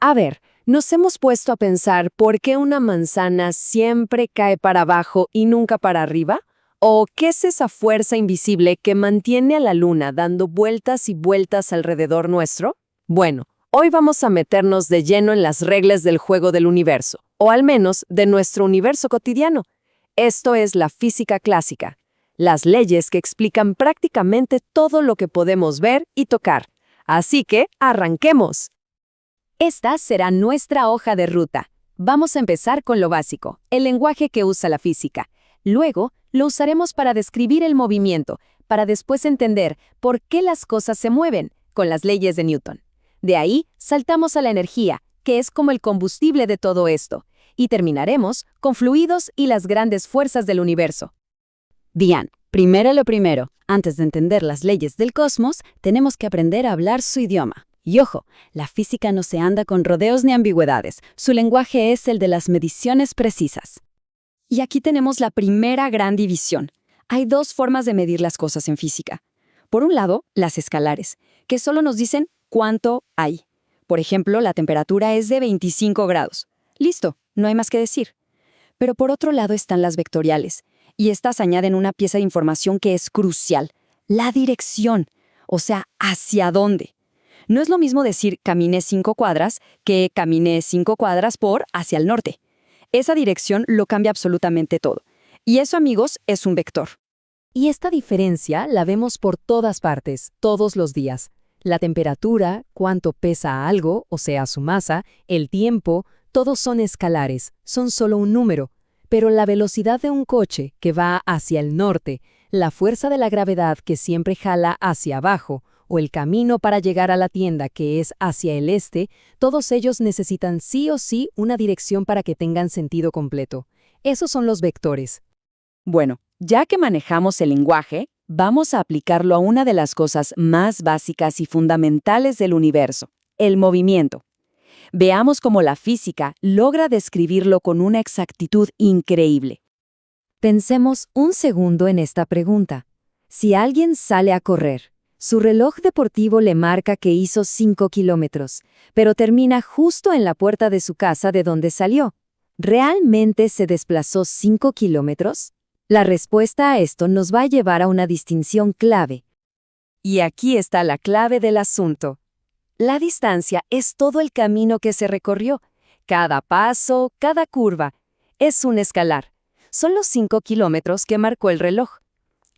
A ver, nos hemos puesto a pensar por qué una manzana siempre cae para abajo y nunca para arriba. ¿O qué es esa fuerza invisible que mantiene a la luna dando vueltas y vueltas alrededor nuestro? Bueno, hoy vamos a meternos de lleno en las reglas del juego del universo, o al menos de nuestro universo cotidiano. Esto es la física clásica, las leyes que explican prácticamente todo lo que podemos ver y tocar. Así que, ¡arranquemos! Esta será nuestra hoja de ruta. Vamos a empezar con lo básico, el lenguaje que usa la física. Luego, lo usaremos para describir el movimiento, para después entender por qué las cosas se mueven, con las leyes de Newton. De ahí, saltamos a la energía, que es como el combustible de todo esto, y terminaremos con fluidos y las grandes fuerzas del universo. Bien, primero lo primero. Antes de entender las leyes del cosmos, tenemos que aprender a hablar su idioma. Y ojo, la física no se anda con rodeos ni ambigüedades. Su lenguaje es el de las mediciones precisas. Y aquí tenemos la primera gran división. Hay dos formas de medir las cosas en física. Por un lado, las escalares, que solo nos dicen cuánto hay. Por ejemplo, la temperatura es de 25 grados. Listo, no hay más que decir. Pero por otro lado están las vectoriales, y estas añaden una pieza de información que es crucial, la dirección, o sea, hacia dónde. No es lo mismo decir caminé 5 cuadras que caminé 5 cuadras por hacia el norte. Esa dirección lo cambia absolutamente todo. Y eso, amigos, es un vector. Y esta diferencia la vemos por todas partes, todos los días. La temperatura, cuánto pesa algo, o sea, su masa, el tiempo, todos son escalares, son solo un número. Pero la velocidad de un coche que va hacia el norte, la fuerza de la gravedad que siempre jala hacia abajo, o el camino para llegar a la tienda que es hacia el este, todos ellos necesitan sí o sí una dirección para que tengan sentido completo. Esos son los vectores. Bueno, ya que manejamos el lenguaje, vamos a aplicarlo a una de las cosas más básicas y fundamentales del universo, el movimiento. Veamos cómo la física logra describirlo con una exactitud increíble. Pensemos un segundo en esta pregunta. Si alguien sale a correr, su reloj deportivo le marca que hizo 5 kilómetros, pero termina justo en la puerta de su casa de donde salió. ¿Realmente se desplazó 5 kilómetros? La respuesta a esto nos va a llevar a una distinción clave. Y aquí está la clave del asunto. La distancia es todo el camino que se recorrió. Cada paso, cada curva, es un escalar. Son los 5 kilómetros que marcó el reloj.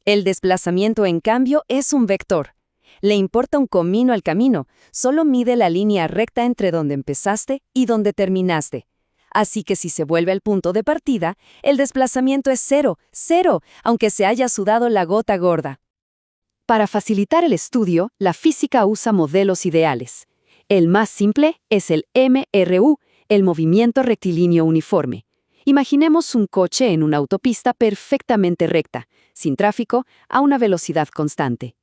El desplazamiento, en cambio, es un vector. Le importa un comino al camino, solo mide la línea recta entre donde empezaste y donde terminaste. Así que si se vuelve al punto de partida, el desplazamiento es cero, aunque se haya sudado la gota gorda. Para facilitar el estudio, la física usa modelos ideales. El más simple es el MRU, el movimiento rectilíneo uniforme. Imaginemos un coche en una autopista perfectamente recta, sin tráfico, a una velocidad constante.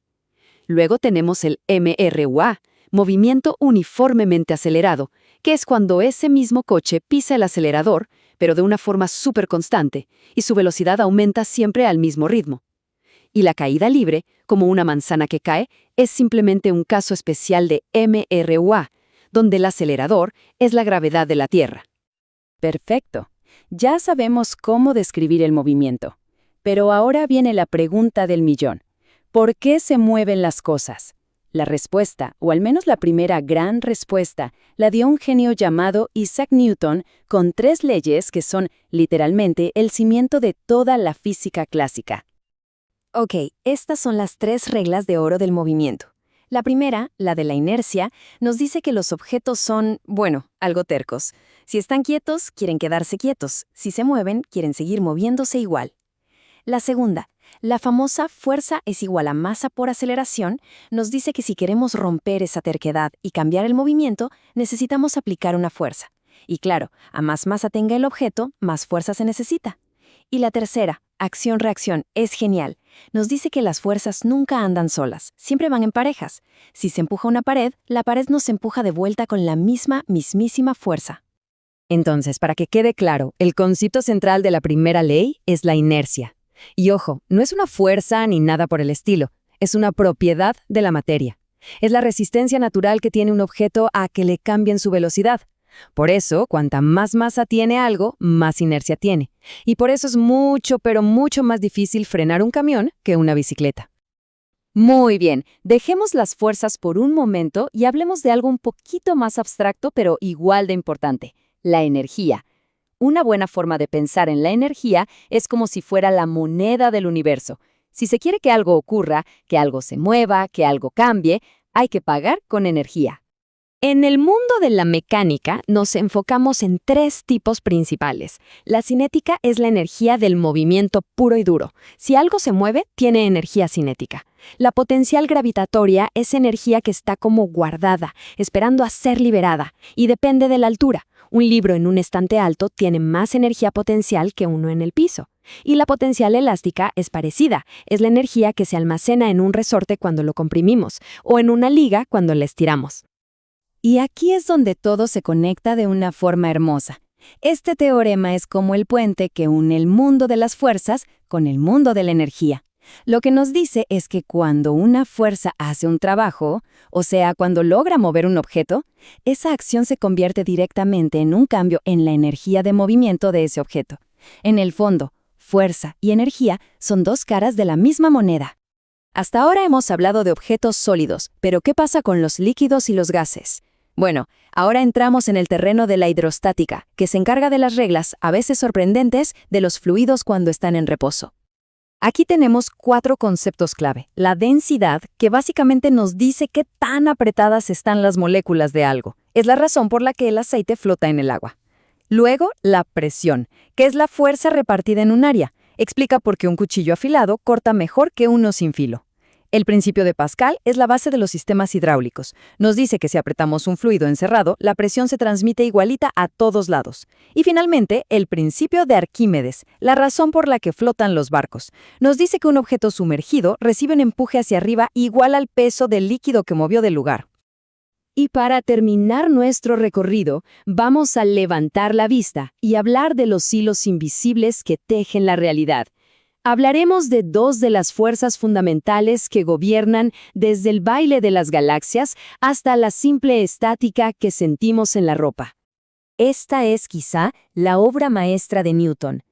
Luego tenemos el MRUA, movimiento uniformemente acelerado, que es cuando ese mismo coche pisa el acelerador, pero de una forma súper constante, y su velocidad aumenta siempre al mismo ritmo. Y la caída libre, como una manzana que cae, es simplemente un caso especial de MRUA, donde el acelerador es la gravedad de la Tierra. Perfecto. Ya sabemos cómo describir el movimiento. Pero ahora viene la pregunta del millón. ¿Por qué se mueven las cosas? La respuesta, o al menos la primera gran respuesta, la dio un genio llamado Isaac Newton con 3 leyes que son, literalmente, el cimiento de toda la física clásica. Ok, estas son las 3 reglas de oro del movimiento. La primera, la de la inercia, nos dice que los objetos son, bueno, algo tercos. Si están quietos, quieren quedarse quietos. Si se mueven, quieren seguir moviéndose igual. La segunda, la famosa fuerza es igual a masa por aceleración, nos dice que si queremos romper esa terquedad y cambiar el movimiento, necesitamos aplicar una fuerza. Y claro, a más masa tenga el objeto, más fuerza se necesita. Y la tercera, acción-reacción, es genial. Nos dice que las fuerzas nunca andan solas, siempre van en parejas. Si se empuja una pared, la pared nos empuja de vuelta con la mismísima fuerza. Entonces, para que quede claro, el concepto central de la primera ley es la inercia. Y ojo, no es una fuerza ni nada por el estilo, es una propiedad de la materia. Es la resistencia natural que tiene un objeto a que le cambien su velocidad. Por eso, cuanta más masa tiene algo, más inercia tiene. Y por eso es mucho, pero mucho más difícil frenar un camión que una bicicleta. Muy bien, dejemos las fuerzas por un momento y hablemos de algo un poquito más abstracto, pero igual de importante, la energía. Una buena forma de pensar en la energía es como si fuera la moneda del universo. Si se quiere que algo ocurra, que algo se mueva, que algo cambie, hay que pagar con energía. En el mundo de la mecánica nos enfocamos en 3 tipos principales. La cinética es la energía del movimiento puro y duro. Si algo se mueve, tiene energía cinética. La potencial gravitatoria es energía que está como guardada, esperando a ser liberada, y depende de la altura. Un libro en un estante alto tiene más energía potencial que uno en el piso. Y la potencial elástica es parecida, es la energía que se almacena en un resorte cuando lo comprimimos, o en una liga cuando la estiramos. Y aquí es donde todo se conecta de una forma hermosa. Este teorema es como el puente que une el mundo de las fuerzas con el mundo de la energía. Lo que nos dice es que cuando una fuerza hace un trabajo, o sea, cuando logra mover un objeto, esa acción se convierte directamente en un cambio en la energía de movimiento de ese objeto. En el fondo, fuerza y energía son 2 caras de la misma moneda. Hasta ahora hemos hablado de objetos sólidos, pero ¿qué pasa con los líquidos y los gases? Bueno, ahora entramos en el terreno de la hidrostática, que se encarga de las reglas, a veces sorprendentes, de los fluidos cuando están en reposo. Aquí tenemos 4 conceptos clave. La densidad, que básicamente nos dice qué tan apretadas están las moléculas de algo. Es la razón por la que el aceite flota en el agua. Luego, la presión, que es la fuerza repartida en un área. Explica por qué un cuchillo afilado corta mejor que uno sin filo. El principio de Pascal es la base de los sistemas hidráulicos. Nos dice que si apretamos un fluido encerrado, la presión se transmite igualita a todos lados. Y finalmente, el principio de Arquímedes, la razón por la que flotan los barcos. Nos dice que un objeto sumergido recibe un empuje hacia arriba igual al peso del líquido que movió del lugar. Y para terminar nuestro recorrido, vamos a levantar la vista y hablar de los hilos invisibles que tejen la realidad. Hablaremos de 2 de las fuerzas fundamentales que gobiernan desde el baile de las galaxias hasta la simple estática que sentimos en la ropa. Esta es quizá la obra maestra de Newton.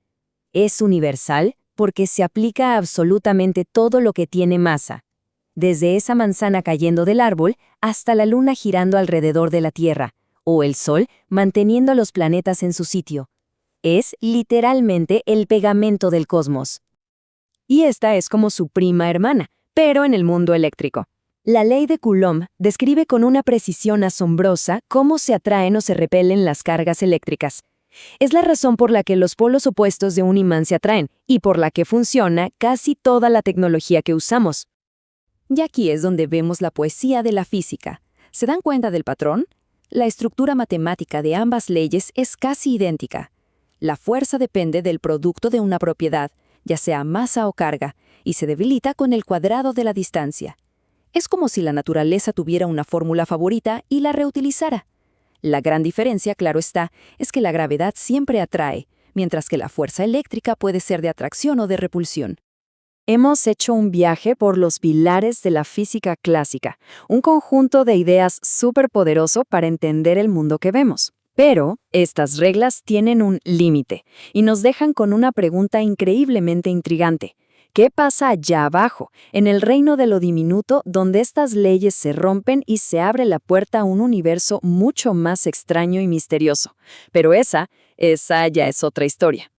Es universal porque se aplica a absolutamente todo lo que tiene masa, desde esa manzana cayendo del árbol hasta la luna girando alrededor de la Tierra, o el Sol manteniendo a los planetas en su sitio. Es literalmente el pegamento del cosmos. Y esta es como su prima hermana, pero en el mundo eléctrico. La ley de Coulomb describe con una precisión asombrosa cómo se atraen o se repelen las cargas eléctricas. Es la razón por la que los polos opuestos de un imán se atraen y por la que funciona casi toda la tecnología que usamos. Y aquí es donde vemos la poesía de la física. ¿Se dan cuenta del patrón? La estructura matemática de ambas leyes es casi idéntica. La fuerza depende del producto de una propiedad, ya sea masa o carga, y se debilita con el cuadrado de la distancia. Es como si la naturaleza tuviera una fórmula favorita y la reutilizara. La gran diferencia, claro está, es que la gravedad siempre atrae, mientras que la fuerza eléctrica puede ser de atracción o de repulsión. Hemos hecho un viaje por los pilares de la física clásica, un conjunto de ideas superpoderoso para entender el mundo que vemos. Pero estas reglas tienen un límite y nos dejan con una pregunta increíblemente intrigante. ¿Qué pasa allá abajo, en el reino de lo diminuto, donde estas leyes se rompen y se abre la puerta a un universo mucho más extraño y misterioso? Pero esa ya es otra historia.